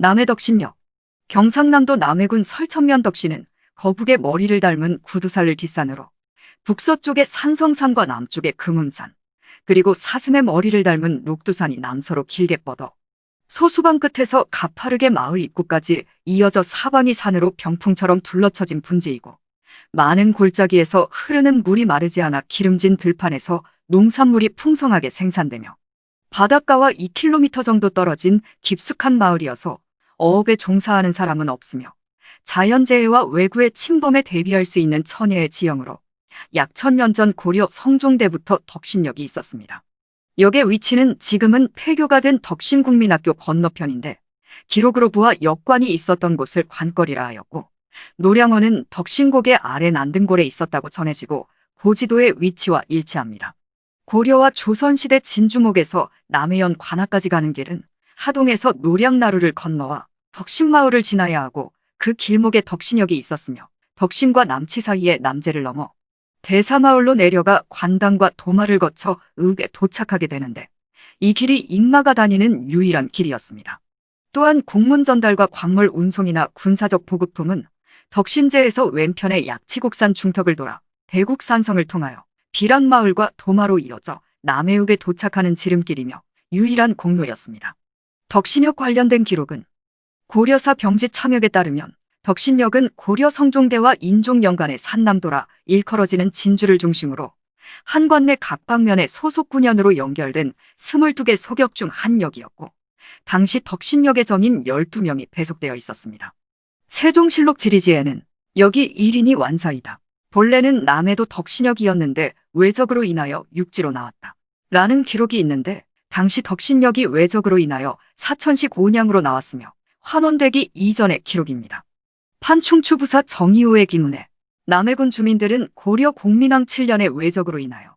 남해 덕신역. 경상남도 남해군 설천면 덕신은 거북의 머리를 닮은 구두살을 뒷산으로 북서쪽에 산성산과 남쪽에 금음산, 그리고 사슴의 머리를 닮은 녹두산이 남서로 길게 뻗어 소수방 끝에서 가파르게 마을 입구까지 이어져 사방이 산으로 병풍처럼 둘러쳐진 분지이고, 많은 골짜기에서 흐르는 물이 마르지 않아 기름진 들판에서 농산물이 풍성하게 생산되며, 바닷가와 2km 정도 떨어진 깊숙한 마을이어서 어업에 종사하는 사람은 없으며, 자연재해와 외구의 침범에 대비할 수 있는 천혜의 지형으로 약 1000년 전 고려 성종대부터 덕신역이 있었습니다. 역의 위치는 지금은 폐교가 된 덕신국민학교 건너편인데, 기록으로 보아 역관이 있었던 곳을 관거리라 하였고, 노량원은 덕신곡의 아래 난등골에 있었다고 전해지고 고지도의 위치와 일치합니다. 고려와 조선시대 진주목에서 남해연 관악까지 가는 길은 하동에서 노량나루를 건너와 덕신마을을 지나야 하고, 그 길목에 덕신역이 있었으며 덕신과 남치 사이에 남제를 넘어 대사마을로 내려가 관당과 도마를 거쳐 읍에 도착하게 되는데, 이 길이 인마가 다니는 유일한 길이었습니다. 또한 공문 전달과 광물 운송이나 군사적 보급품은 덕신제에서 왼편의 약치곡산 중턱을 돌아 대국산성을 통하여 비란마을과 도마로 이어져 남해읍에 도착하는 지름길이며 유일한 공로였습니다. 덕신역 관련된 기록은 고려사 병지 참역에 따르면, 덕신역은 고려 성종대와 인종연간의 산남도라 일컬어지는 진주를 중심으로 한관 내 각 방면의 소속 군현으로 연결된 22개 소격 중 한 역이었고, 당시 덕신역의 정인 12명이 배속되어 있었습니다. 세종실록 지리지에는 역이 1인이 완사이다. 본래는 남해도 덕신역이었는데 외적으로 인하여 육지로 나왔다 라는 기록이 있는데, 당시 덕신역이 외적으로 인하여 사천식 온양으로 나왔으며 환원되기 이전의 기록입니다. 판충추부사 정이호의 기문에 남해군 주민들은 고려 공민왕 7년에 외적으로 인하여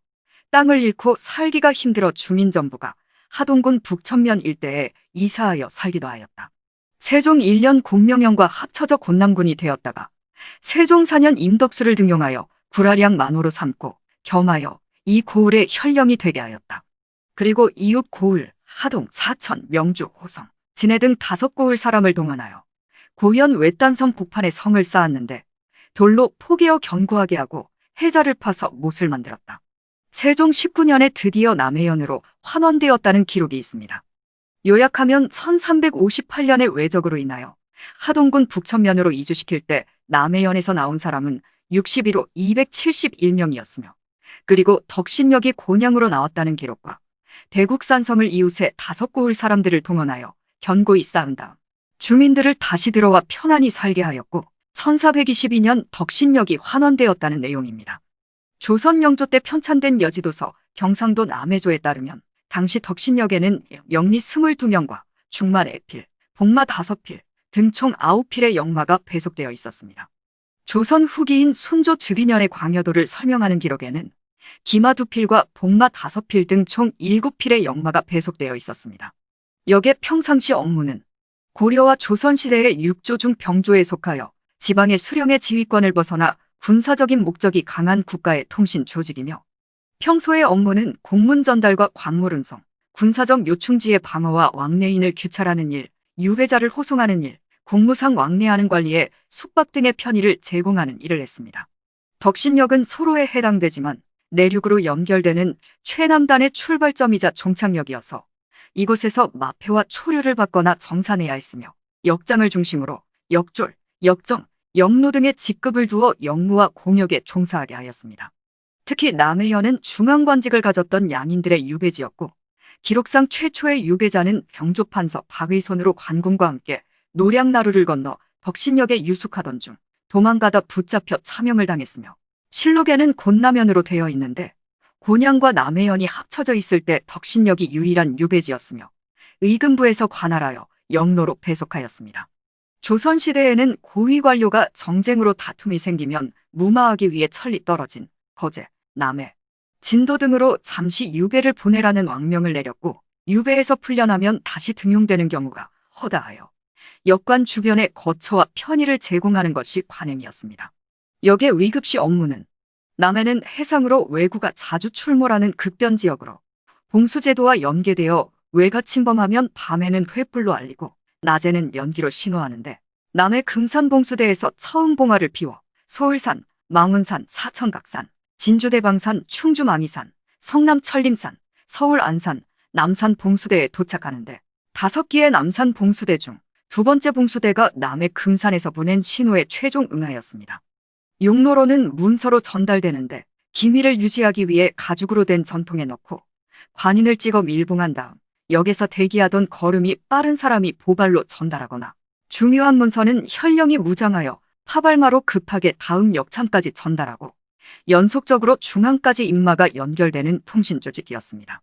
땅을 잃고 살기가 힘들어 주민전부가 하동군 북천면 일대에 이사하여 살기도 하였다. 세종 1년 공명영과 합쳐져 곤남군이 되었다가 세종 4년 임덕수를 등용하여 구라량 만호로 삼고 겸하여 이 고을의 혈령이 되게 하였다. 그리고 이웃 고을, 하동, 사천, 명주, 호성, 진해 등 5고을 사람을 동원하여 고현 외딴섬 복판에 성을 쌓았는데, 돌로 포개어 견고하게 하고 해자를 파서 못을 만들었다. 세종 19년에 드디어 남해연으로 환원되었다는 기록이 있습니다. 요약하면 1358년에 외적으로 인하여 하동군 북천면으로 이주시킬 때 남해연에서 나온 사람은 61호 271명이었으며, 그리고 덕신역이 곤양으로 나왔다는 기록과 대국산성을 이웃에 5고을 사람들을 동원하여 견고히 쌓은 다음 주민들을 다시 들어와 편안히 살게 하였고, 1422년 덕신역이 환원되었다는 내용입니다. 조선 영조 때 편찬된 여지도서 경상도 남해조에 따르면, 당시 덕신역에는 영리 22명과 중말 애필, 복마 5필 등 총 9필의 역마가 배속되어 있었습니다. 조선 후기인 순조 즉위년의 광여도를 설명하는 기록에는 기마 2필과 복마 5필 등 총 7필의 역마가 배속되어 있었습니다. 역의 평상시 업무는 고려와 조선시대의 육조 중 병조에 속하여 지방의 수령의 지휘권을 벗어나 군사적인 목적이 강한 국가의 통신 조직이며, 평소의 업무는 공문 전달과 광물 운송, 군사적 요충지의 방어와 왕래인을 규찰하는 일, 유배자를 호송하는 일, 공무상 왕래하는 관리에 숙박 등의 편의를 제공하는 일을 했습니다. 덕신역은 소로에 해당되지만 내륙으로 연결되는 최남단의 출발점이자 종착역이어서 이곳에서 마표와 초료를 받거나 정산해야 했으며, 역장을 중심으로 역졸, 역정, 역로 등의 직급을 두어 역무와 공역에 종사하게 하였습니다. 특히 남해연은 중앙관직을 가졌던 양인들의 유배지였고, 기록상 최초의 유배자는 병조판서 박의손으로 관군과 함께 노량나루를 건너 덕신역에 유숙하던 중 도망가다 붙잡혀 차명을 당했으며, 실록에는 곤남연으로 되어 있는데, 곤양과 남해연이 합쳐져 있을 때 덕신역이 유일한 유배지였으며 의금부에서 관할하여 역로로 배속하였습니다. 조선시대에는 고위 관료가 정쟁으로 다툼이 생기면 무마하기 위해 천리 떨어진 거제, 남해, 진도 등으로 잠시 유배를 보내라는 왕명을 내렸고, 유배에서 풀려나면 다시 등용되는 경우가 허다하여 역관 주변에 거처와 편의를 제공하는 것이 관행이었습니다. 역의 위급시 업무는 남해는 해상으로 왜구가 자주 출몰하는 급변지역으로 봉수제도와 연계되어 외가 침범하면 밤에는 횃불로 알리고, 낮에는 연기로 신호하는데 남해 금산봉수대에서 처음 봉화를 피워 소을산, 망운산, 사천각산, 진주대방산, 충주망이산, 성남 천림산, 서울 안산, 남산 봉수대에 도착하는데 5기의 남산 봉수대 중 두 번째 봉수대가 남해 금산에서 보낸 신호에 최종 응하였습니다. 용로로는 문서로 전달되는데 기밀을 유지하기 위해 가죽으로 된 전통에 넣고 관인을 찍어 밀봉한 다음 역에서 대기하던 걸음이 빠른 사람이 보발로 전달하거나 중요한 문서는 현령이 무장하여 파발마로 급하게 다음 역참까지 전달하고 연속적으로 중앙까지 인마가 연결되는 통신 조직이었습니다.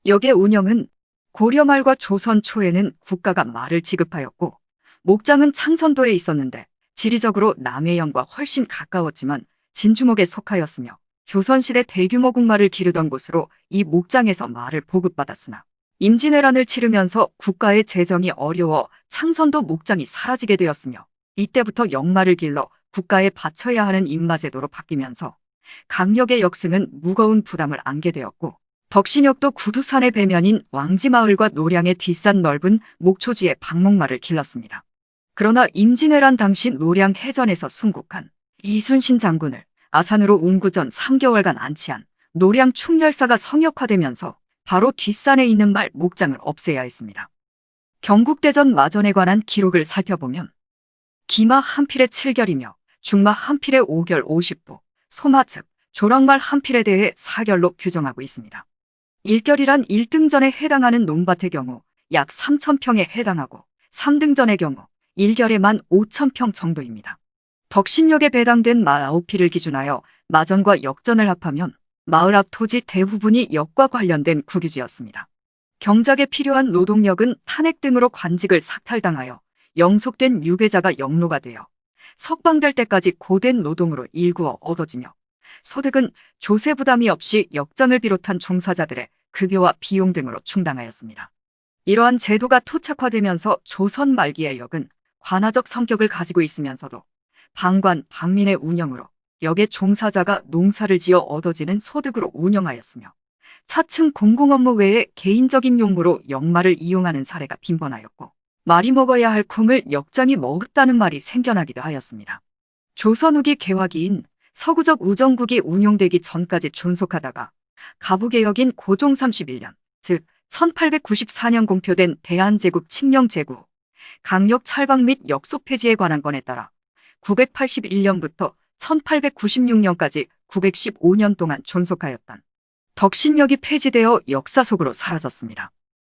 역의 운영은 고려 말과 조선 초에는 국가가 말을 지급하였고 목장은 창선도에 있었는데 지리적으로 남해영과 훨씬 가까웠지만 진주목에 속하였으며 조선시대 대규모 군말을 기르던 곳으로 이 목장에서 말을 보급받았으나 임진왜란을 치르면서 국가의 재정이 어려워 창선도 목장이 사라지게 되었으며 이때부터 역마를 길러 국가에 바쳐야 하는 임마제도로 바뀌면서 강력의 역승은 무거운 부담을 안게 되었고 덕신역도 구두산의 배면인 왕지마을과 노량의 뒷산 넓은 목초지에 박목마를 길렀습니다. 그러나 임진왜란 당시 노량 해전에서 순국한 이순신 장군을 아산으로 운구전 3개월간 안치한 노량 충렬사가 성역화되면서 바로 뒷산에 있는 말 목장을 없애야 했습니다. 경국대전 마전에 관한 기록을 살펴보면 기마 한 필에 7결이며 중마 한 필에 5결 50부, 소마 즉 조랑말 한 필에 대해 4결로 규정하고 있습니다. 1결이란 1등전에 해당하는 논밭의 경우 약 3,000평에 해당하고 3등전의 경우 1결에만 5,000평 정도입니다. 덕신역에 배당된 말 9필을 기준하여 마전과 역전을 합하면 마을 앞 토지 대부분이 역과 관련된 국유지였습니다. 경작에 필요한 노동력은 탄핵 등으로 관직을 삭탈당하여 영속된 유배자가 역로가 되어 석방될 때까지 고된 노동으로 일구어 얻어지며 소득은 조세 부담이 없이 역장을 비롯한 종사자들의 급여와 비용 등으로 충당하였습니다. 이러한 제도가 토착화되면서 조선 말기의 역은 관아적 성격을 가지고 있으면서도 방관, 방민의 운영으로 역의 종사자가 농사를 지어 얻어지는 소득으로 운영하였으며 차츰 공공업무 외에 개인적인 용무로 역마를 이용하는 사례가 빈번하였고 말이 먹어야 할 콩을 역장이 먹었다는 말이 생겨나기도 하였습니다. 조선 후기 개화기인 서구적 우정국이 운용되기 전까지 존속하다가 가부개혁인 고종 31년, 즉 1894년 공표된 대한제국 칙령 제구, 강력 찰방 및 역소 폐지에 관한 건에 따라 981년부터 1896년까지 915년 동안 존속하였던 덕신역이 폐지되어 역사 속으로 사라졌습니다.